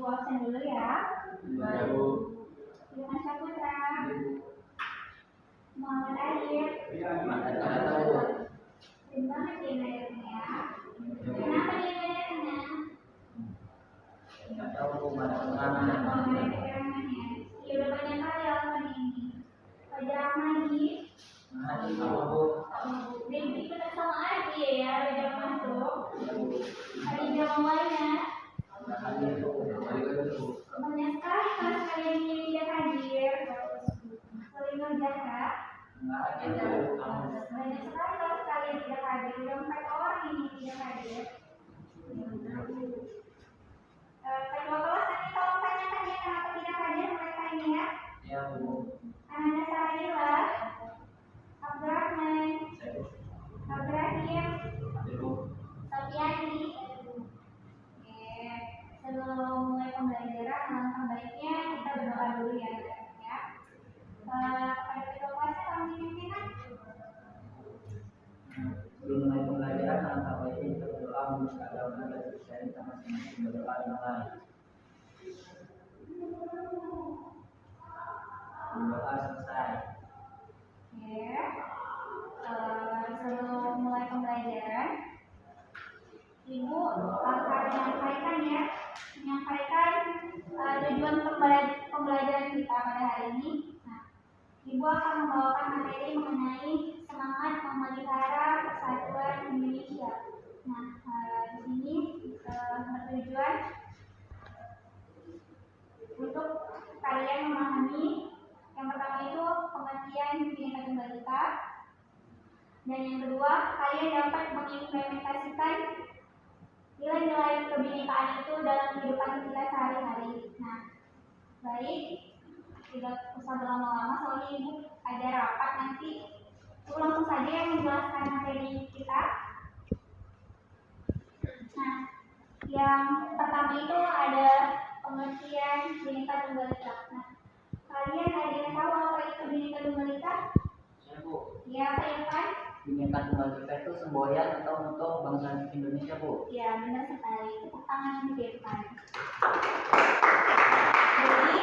absen dulu ya. Baru. Dengan Saputra. Muhammad Air. Terima banget ya ngajarnya ya. Kenapa dia ngajarnya? Nggak tahu mana Oh, ada keterangan ya. Ya udah banyak kali alasan ini. Pelajaran lagi. Dan ikut sama Adi ya, udah masuk. Hari jam mulainya. Banyak sekali kelas kalian yang tidak hadir. Sering ngerjakan. Banyak sekali kelas kalian tidak hadir. Udah 4 orang ini tidak hadir. Kedua kelas nanti tolong tanyakan ya kenapa tidak hadir mereka ini ya. Ya, Bu. Ananda Sarila, Abdurrahman, Abdurrahim, Sofiani. Sebelum mulai pembelajaran, alangkah baiknya kita berdoa dulu ya. Pada kedua kelasnya kami pimpinkan. Sebelum mulai pembelajaran, alangkah baiknya kita berdoa menuju agama dan Kristen, kita masing-masing berdoa dengan lain. Berdoa selesai. Sebelum mulai pembelajaran, Ibu akan menyampaikan tujuan pembelajaran kita pada hari ini. Nah, Ibu akan membawakan materi mengenai semangat memelihara persatuan Indonesia. Nah, di sini bertujuan untuk kalian memahami yang pertama itu pengertian Bhinneka Tunggal Ika, dan yang kedua kalian dapat mengimplementasikan nilai-nilai kebinekaan itu dalam kehidupan kita sehari-hari. Nah, baik, tidak usah berlama-lama soalnya Ibu ada rapat nanti. Langsung saja yang menjelaskan materi kita. Nah, yang pertama itu ada pengertian Bhinneka Tunggal Ika. Nah, kalian ada yang tahu apa itu Bhinneka Tunggal Ika? Ya, Bu. Ya, Pak Irfan? Bhinneka Tunggal Ika itu semboyan atau moto bangsa Indonesia, Bu? Ya, benar sekali. Tepuk tangan yang Irfan. Jadi,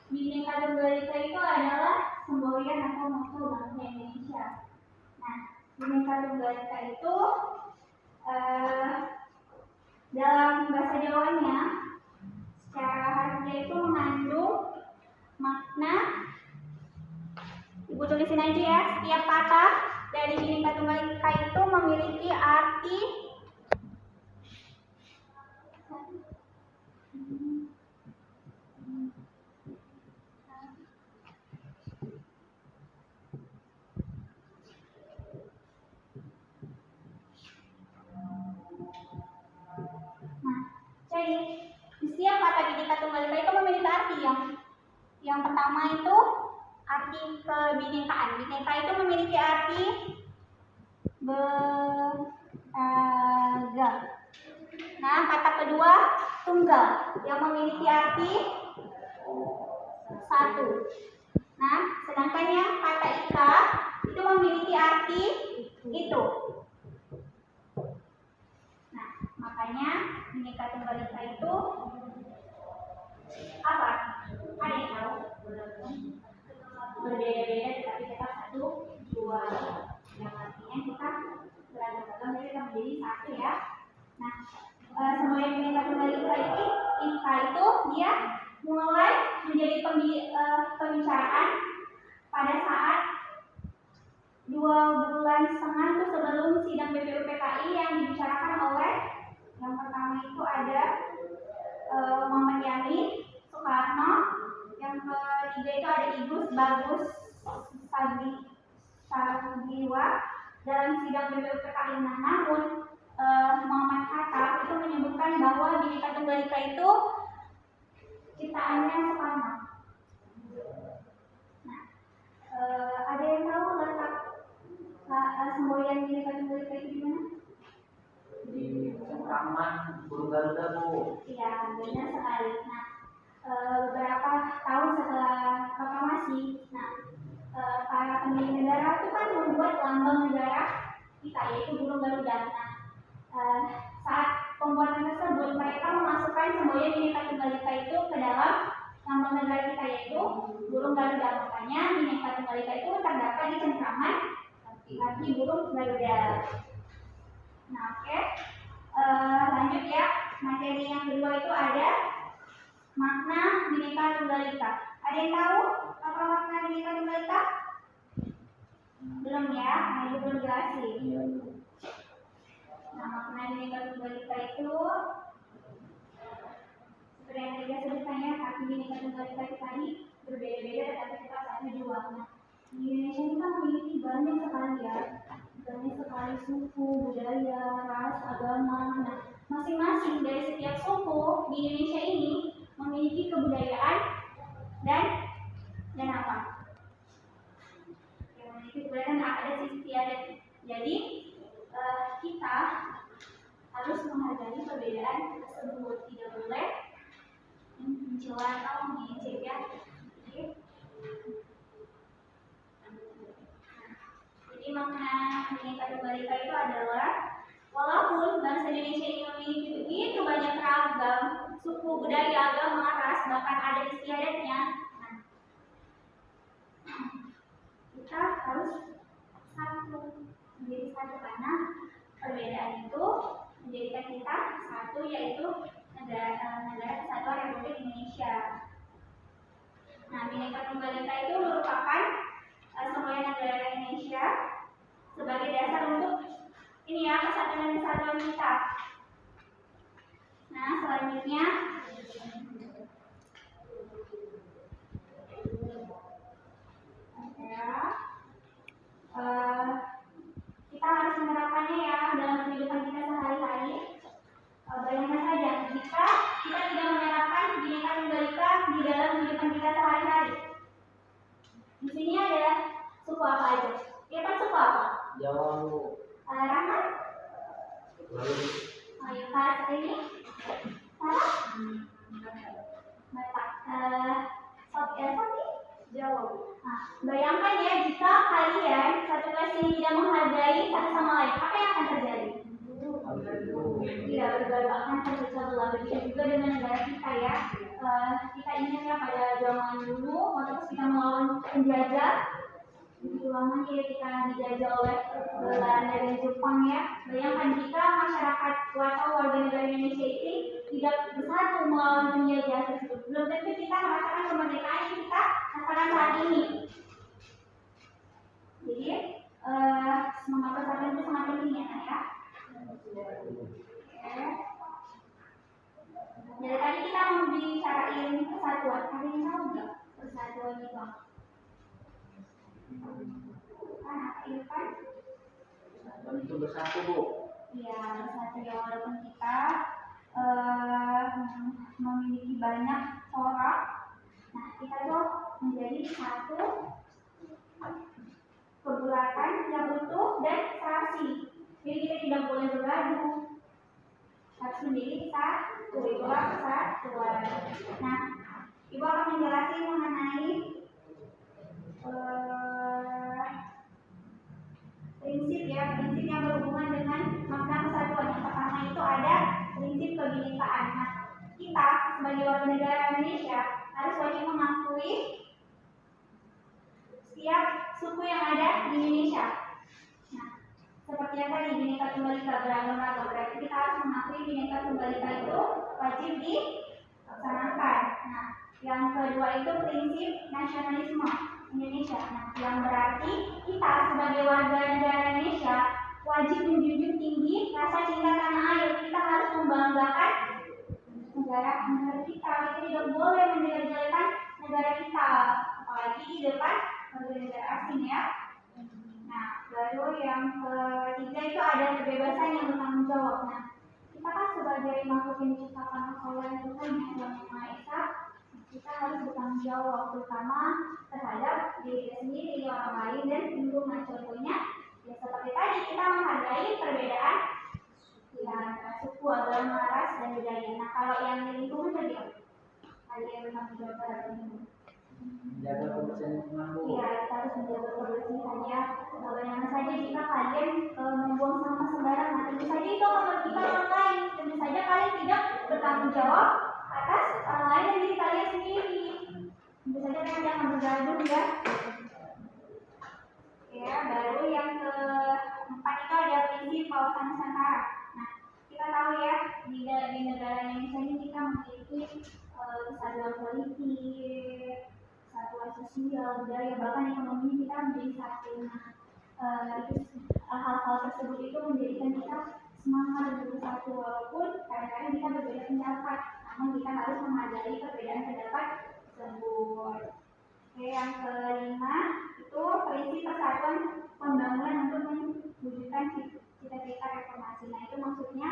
Bhinneka Tunggal Ika itu adalah semboyan atau moto bangsa Indonesia. Nah, Bhinneka Tunggal Ika itu dalam bahasa Jawanya secara harfiah itu mengandung makna. Ibu tulisin aja ya, setiap kata dari Bhinneka Tunggal Ika itu memiliki arti jadi setiap kata Bhinneka Tunggal Ika itu memiliki arti yang pertama itu arti kebinekaan. Bhinneka itu memiliki arti beragam. Nah, kata kedua tunggal yang memiliki arti satu. Nah, sedangkan yang kata ika itu memiliki arti itu. Nah, makanya Bhinneka Tunggal Ika itu apa? Ada yang tahu? Berbeda-beda tetapi kita satu, dua. Yang artinya kita beragam-agam jadi kita menjadi satu ya. Nah, semboyan Bhinneka Tunggal Ika itu dia mulai menjadi pembicaraan pada saat 2,5 bulan itu sebelum sidang BPUPKI yang dibicarakan oleh yang pertama itu ada Muhammad Yani, Soekarno, yang ketiga itu ada Idrus Bagus Sagiwa dalam sidang BPUPKI. Namun Muhammad Hatta itu menyebutkan bahwa Bhinneka Tunggal Ika itu ciptaannya Soekarno. Nah, ada yang tahu letak semboyan Bhinneka Tunggal Ika itu di mana? Di Taman Burung Garuda, Bu. Iya, benar sekali. Nah, beberapa tahun setelah proklamasi, para pendiri negara itu kan membuat lambang negara kita yaitu burung Garuda. Nah, saat pembuatan tersebut mereka memasukkan memasukkan semboyan Bhinneka Tunggal Ika itu ke dalam lambang negara kita, yaitu burung Garuda. Makanya Bhinneka Tunggal Ika itu terdapat di cengkraman kaki burung Garuda. Nah, oke. Lanjut ya. Materi yang kedua itu ada makna Bhinneka Tunggal Ika. Ada yang tahu apa makna Bhinneka Tunggal Ika? Belum ya, Ibu belum jelasin. Nah, makna Bhinneka Tunggal Ika itu seperti yang tadi saya sebutkan ya, arti Bhinneka Tunggal Ika itu tadi berbeda-beda tetapi tetap satu jua. Nah, di Indonesia ini kan memiliki banyak sekali ya, banyak sekali suku, budaya, ras, agama. Nah, masing-masing dari setiap suku di Indonesia ini memiliki kebudayaan dan apa? Yang memiliki kebudayaan ada sisi istiadat. Jadi kita harus menghargai perbedaan tersebut, tidak boleh mencela atau mengejek ya. Jadi makna Bhinneka Tunggal Ika itu adalah walaupun bangsa Indonesia ini memiliki begitu banyak ragam suku, budaya, agama, ras, bahkan ada istiadatnya, kita harus satu, menjadi satu karena perbedaan itu menjadikan kita satu, yaitu negara Kesatuan Republik Indonesia. Nah, Bhinneka Tunggal Ika itu merupakan semboyan negara Indonesia sebagai dasar untuk ini ya, persatuan dan kesatuan kita. Nah, selanjutnya kita harus menerapkannya ya dalam kehidupan kita sehari-hari. Bayangkan saja jika kita tidak menerapkan Bhinneka Tunggal Ika di dalam kehidupan kita sehari-hari. Di sini ada suku apa aja? Kita suku apa? Jawa. Rahmat? Ayo, Kak, ini? Sarah? Batak. Sopi? Jawa. Nah, bayangkan ya jika kalian satu kelas ini tidak menghargai satu sama lain, apa yang akan terjadi? Tidak bergaul, akan terpecah belah. Begitu juga dengan negara kita ya. Kita ingat ya pada zaman dulu waktu kita melawan penjajah, begitu lama ya kita dijajah oleh Belanda dan Jepang ya. Bayangkan jika masyarakat atau warga negara Indonesia ini tidak bersatu melawan penjajah tersebut, belum tentu kita merasakan kemerdekaan yang kita rasakan saat ini. Jadi semangat persatuan itu sangat penting ya. Dari tadi kita membicarain persatuan, ada yang tahu nggak persatuan itu? Kan? Untuk bersatu, Bu. Iya, bersatu ya, walaupun kita memiliki banyak corak, nah kita tuh menjadi satu kebulatan yang utuh dan serasi. Jadi kita tidak boleh bergaduh, harus menjadi satu, itulah persatuan. Nah, Ibu akan menjelaskan mengenai prinsip yang berhubungan dengan makna persatuan. Yang pertama itu ada prinsip kebinekaan. Nah, kita sebagai warga negara Indonesia harus wajib mengakui setiap suku yang ada di Indonesia. Nah, seperti yang tadi Bhinneka Tunggal Ika beragam-ragam, berarti kita harus mengakui Bhinneka Tunggal Ika itu wajib dilaksanakan. Nah, yang kedua itu prinsip nasionalisme Indonesia. Nah, yang berarti kita sebagai warga negara Indonesia wajib menjunjung tinggi rasa cinta tanah air. Kita harus membanggakan negara kita. Kita tidak boleh menjelek-jelekan negara kita, apalagi di depan negara asing ya. Nah, baru yang ketiga itu ada kebebasan yang bertanggung jawab. Nah, kita kan sebagai makhluk yang diciptakan oleh Tuhan yang Maha Esa, kita harus bertanggung jawab terutama terhadap diri kita sendiri, orang lain, dan lingkungan. Contohnya, ya seperti tadi kita menghargai perbedaan ya, suku, agama, ras, dan budaya. Nah, kalau yang di lingkungan tadi ada yang bertanggung jawab terhadap lingkungan. Jaga kebersihan lingkungan, Bu. Iya, kita harus menjaga kebersihan ya. Bagaimana saja jika kalian membuang sampah sembarangan, tentu saja itu akan merugikan orang lain. Tentu saja kalian tidak bertanggung jawab atas orang lain dan diri kalian sendiri. Tentu saja kalian jangan bergaduh ya. Ya, baru yang keempat itu ada prinsip kawasan Nusantara. Nah, kita tahu ya di negara Indonesia ini kita memiliki kesatuan politik, kesatuan sosial, budaya, bahkan ekonomi kita menjadi satu. Nah, hal-hal tersebut itu menjadikan kita semangat untuk bersatu walaupun kadang-kadang kita berbeda pendapat, namun kita harus menghargai perbedaan pendapat tersebut. Oke, yang kelima itu prinsip persatuan pembangunan untuk mewujudkan cita-cita reformasi. Nah, itu maksudnya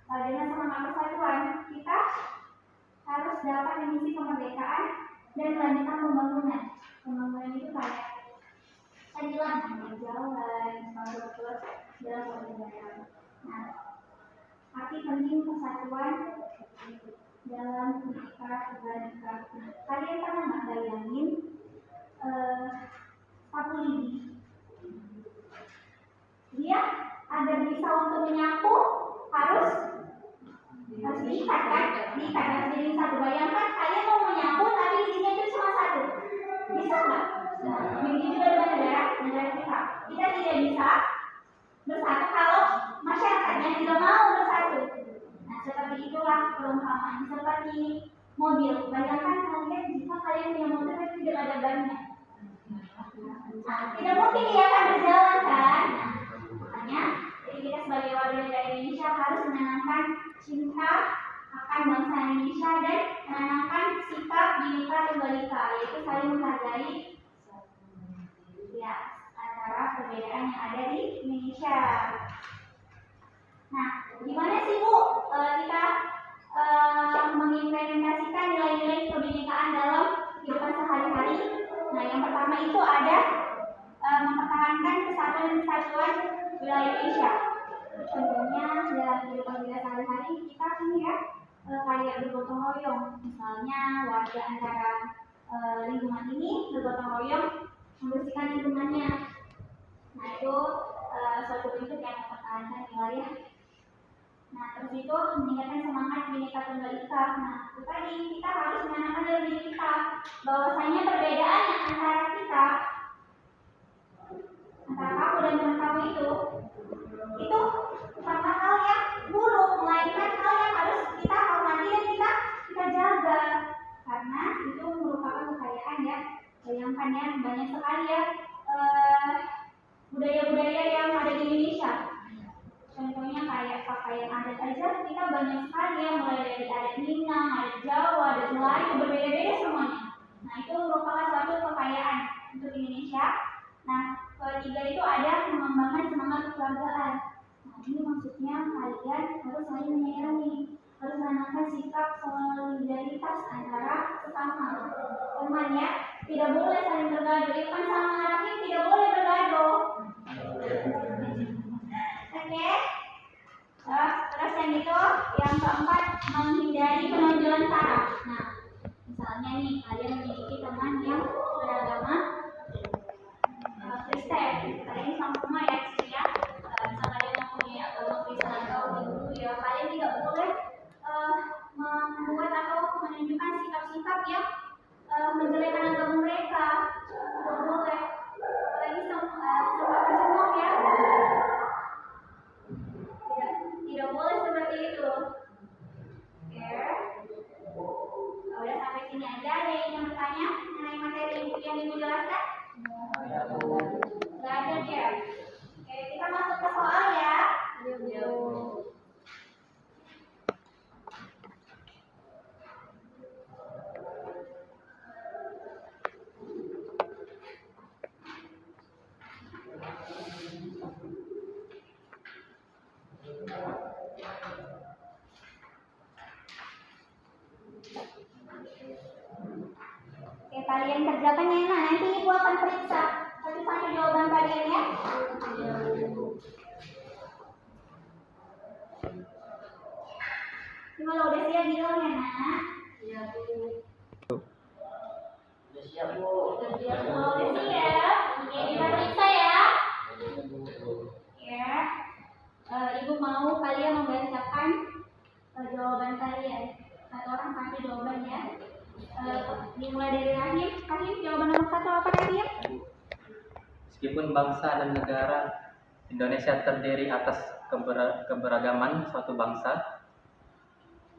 dengan semangat persatuan kita harus dapat mengisi kemerdekaan dan melanjutkan pembangunan. Pembangunan itu kayak jalan, infrastruktur dalam pembangunan. Nah, arti penting persatuan dalam Bhinneka. Kalian pernah nggak bayangin sapu lidi? Dia agar bisa untuk menyapu harus diikat kan? Diikat harus jadi satu. Bayangkan kalian mau menyapu tapi lidinya itu cuma satu. Bisa nggak? Begitu juga dengan negara kita. Kita tidak bisa bersatu kalau masyarakatnya tidak mau bersatu. Nah, seperti itulah perumpamaan seperti mobil. Bayangkan kalian jika kalian punya mobil tapi tidak ada bannya. Nah, tidak mungkin dia akan berjalan kan? Makanya, jadi kita sebagai warga negara Indonesia harus menanamkan cinta akan bangsa Indonesia dan menanamkan sikap Bhinneka Tunggal Ika, yaitu saling menghargai ya antara perbedaan yang ada di Indonesia. Nah, gimana sih Bu kita mengimplementasikan nilai-nilai kebinekaan dalam kehidupan sehari-hari? Nah, yang pertama itu ada mempertahankan kesatuan wilayah Indonesia. Contohnya dalam kehidupan kita sehari-hari kita ini ya kayak bergotong royong. Misalnya warga antara lingkungan ini bergotong royong membersihkan lingkungannya. Nah, itu suatu bentuk yang mempertahankan wilayah. Nah, terus itu meningkatkan semangat Bhinneka Tunggal Ika. Nah, itu tadi kita harus menanamkan dalam diri kita bahwasanya perbedaan yang antara kita, antara kamu dan teman kamu itu bukanlah hal yang buruk, melainkan hal yang harus kita hormati dan kita jaga, karena itu merupakan kekayaan ya. Bayangkan ya, banyak sekali ya budaya-budaya yang ada di Indonesia. Contohnya kayak pakaian adat aja kita banyak sekali ya, mulai dari adat Minang, adat Jawa, adat Melayu, berbeda-beda semuanya. Nah, itu merupakan suatu kekayaan untuk Indonesia. Nah, ketiga itu ada mengembangkan semangat kekeluargaan. Nah, ini maksudnya kalian harus saling menyayangi, harus menanamkan sikap solidaritas antara sesama teman ya. Tidak boleh saling bergaduh. Itu kan sama Arabnya tidak boleh bergaduh. Oke. Terus yang itu yang keempat menghindari penonjolan saraf. Nah, misalnya nih kalian memiliki teman yang beragama Kristen, kalian sama ya sih ya. Misalnya kalian mempunyai agama Kristen atau Hindu ya, kalian tidak boleh membuat atau menunjukkan sikap-sikap yang menjelekkan agama mereka. Tidak boleh. Apalagi sama pencemooh ya. Tidak boleh seperti itu. Oke. Udah sampai sini aja. Ada yang bertanya mengenai materi yang ibu jelaskan? Nggak ada ya. Oke, kita masuk ke soal ya. Oke, kalian kerjakan ya. Nah, nanti ibu akan periksa satu-satu jawaban kalian ya. Cuma lo udah siap bilang ya, Nak? Iya, Bu. Udah siap, Bu. Udah siap, Bu. Udah siap. jawabannya. Dimulai dari Rahim. Rahim, jawaban nomor 1 apa Rahim? Meskipun bangsa dan negara Indonesia terdiri atas keberagaman suatu bangsa,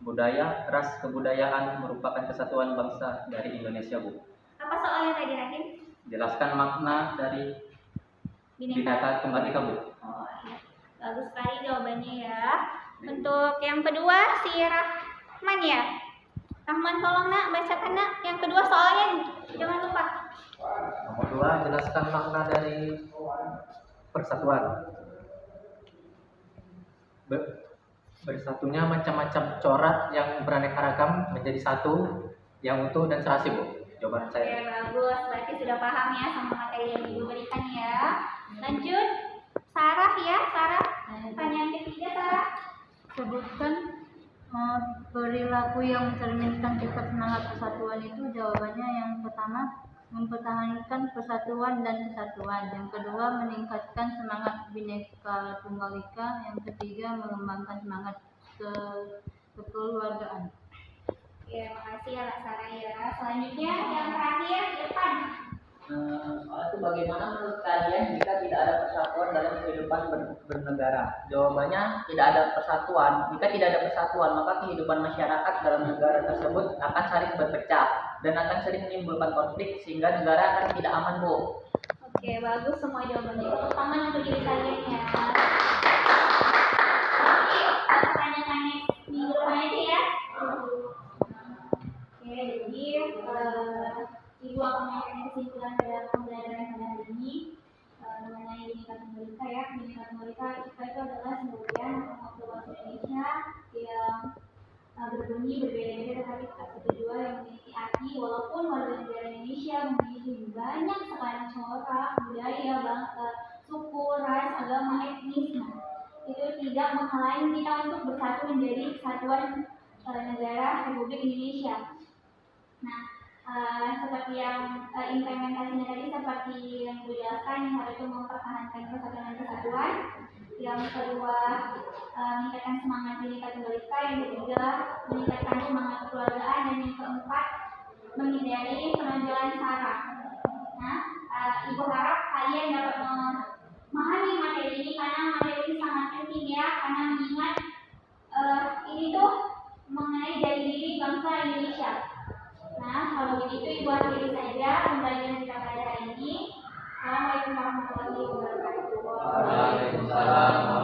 budaya, ras, kebudayaan merupakan kesatuan bangsa dari Indonesia, Bu. Apa soalnya tadi Rahim? Jelaskan makna dari Bhinneka Tunggal Ika, Bu. Oh, iya. Bagus sekali jawabannya ya. Untuk yang kedua si Rahman ya. Rahman tolong nak bacakan nak. Yang kedua soalnya jangan lupa. Nomor 2, jelaskan makna dari persatuan. Bersatunya macam-macam corak yang beraneka ragam menjadi satu yang utuh dan serasi, Bu. Jawaban Oke, saya. bagus. Berarti sudah paham ya sama materi yang Ibu berikan ya. Lanjut. Sarah ya, Sarah. Pertanyaan ketiga, Sarah. Sebutkan perilaku yang mencerminkan sifat semangat persatuan itu. Jawabannya yang pertama, mempertahankan persatuan dan kesatuan. Yang kedua, meningkatkan semangat Bhinneka Tunggal Ika. Yang ketiga, mengembangkan semangat kekeluargaan. Ya, makasih ya Kak Sarah ya. Selanjutnya yang terakhir, Irfan. Soal itu bagaimana menurut kalian jika tidak ada persatuan dalam kehidupan bernegara? Jawabannya tidak ada persatuan. Jika tidak ada persatuan, maka kehidupan masyarakat dalam negara tersebut akan saling berpecah dan akan sering menimbulkan konflik sehingga negara akan tidak aman, Bu. Oke, bagus semua jawabannya. Tepuk tangan untuk diri kalian ya. Oke, pertanyaannya minggu depan aja ya. Oke, jadi Ibu akan memberikan kesimpulan dalam pembelajaran pada hari ini mengenai Bhinneka Tunggal Ika ya. Bhinneka Tunggal Ika itu adalah semboyan atau bahasa Indonesia yang berbunyi berbeda-beda tetapi tetap satu jua yang memiliki arti. Walaupun warga negara Indonesia memiliki banyak sekali corak, budaya, bangsa, suku, ras, agama, etnis, itu tidak menghalangi kita untuk bersatu menjadi kesatuan negara Republik Indonesia. Nah, seperti yang implementasinya tadi seperti yang dijelaskan, yang satu itu mempertahankan persatuan dan kesatuan, yang kedua meningkatkan semangat Bhinneka Tunggal Ika, yang ketiga meningkatkan semangat kekeluargaan, dan yang keempat menghindari penonjolan sara. Nah, Ibu harap kalian dapat memahami materi ini karena materi ini sangat penting ya, karena mengingat ini tuh mengenai dari diri bangsa Indonesia. Nah, kalau begitu Ibu akhiri saja pembelajaran kita pada hari ini. Assalamualaikum warahmatullahi wabarakatuh. Waalaikumsalam.